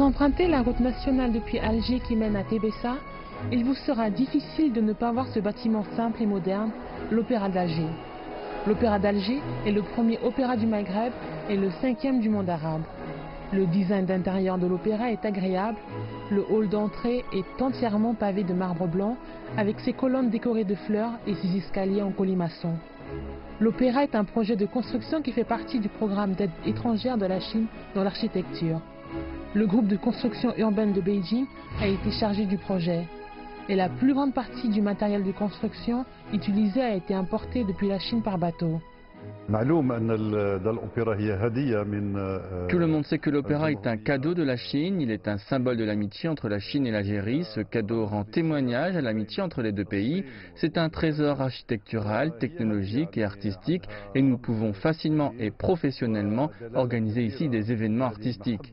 empruntez la route nationale depuis Alger qui mène à Tébessa, il vous sera difficile de ne pas voir ce bâtiment simple et moderne, l'Opéra d'Alger. L'Opéra d'Alger est le premier opéra du Maghreb et le 5e du monde arabe. Le design d'intérieur de l'opéra est agréable. Le hall d'entrée est entièrement pavé de marbre blanc avec ses colonnes décorées de fleurs et ses escaliers en colimaçon. L'opéra est un projet de construction qui fait partie du programme d'aide étrangère de la Chine dans l'architecture. Le groupe de construction urbaine de Beijing a été chargé du projet. Et la plus grande partie du matériel de construction utilisé a été importé depuis la Chine par bateau. Tout le monde sait que l'opéra est un cadeau de la Chine, il est un symbole de l'amitié entre la Chine et l'Algérie. Ce cadeau rend témoignage à l'amitié entre les deux pays. C'est un trésor architectural, technologique et artistique et nous pouvons facilement et professionnellement organiser ici des événements artistiques.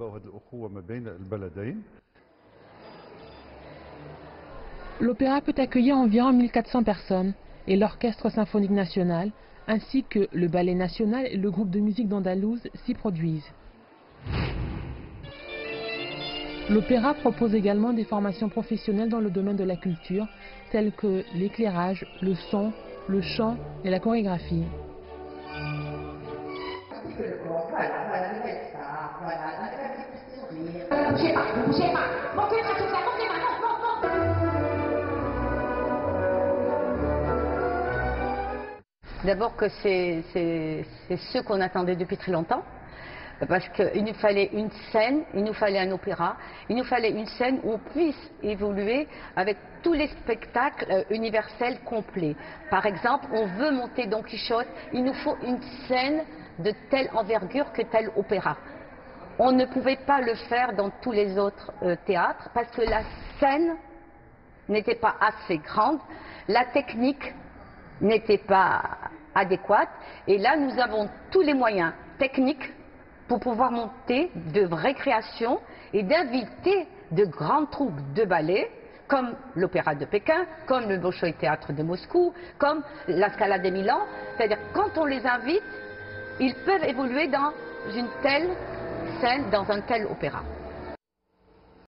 L'opéra peut accueillir environ 1400 personnes et l'Orchestre symphonique national, ainsi que le Ballet national et le groupe de musique d'Andalouse s'y produisent. L'opéra propose également des formations professionnelles dans le domaine de la culture, telles que l'éclairage, le son, le chant et la chorégraphie. D'abord que c'est ce qu'on attendait depuis très longtemps, parce qu'il nous fallait une scène, il nous fallait un opéra, il nous fallait une scène où on puisse évoluer avec tous les spectacles universels complets. Par exemple, on veut monter Don Quichotte, il nous faut une scène de telle envergure que tel opéra. On ne pouvait pas le faire dans tous les autres théâtres parce que la scène n'était pas assez grande, la technique n'était pas adéquate et là nous avons tous les moyens techniques pour pouvoir monter de vraies créations et d'inviter de grandes troupes de ballet comme l'Opéra de Pékin, comme le Bolchoï Théâtre de Moscou, comme la Scala de Milan. C'est-à-dire quand on les invite, ils peuvent évoluer dans une telle scène, dans un tel opéra.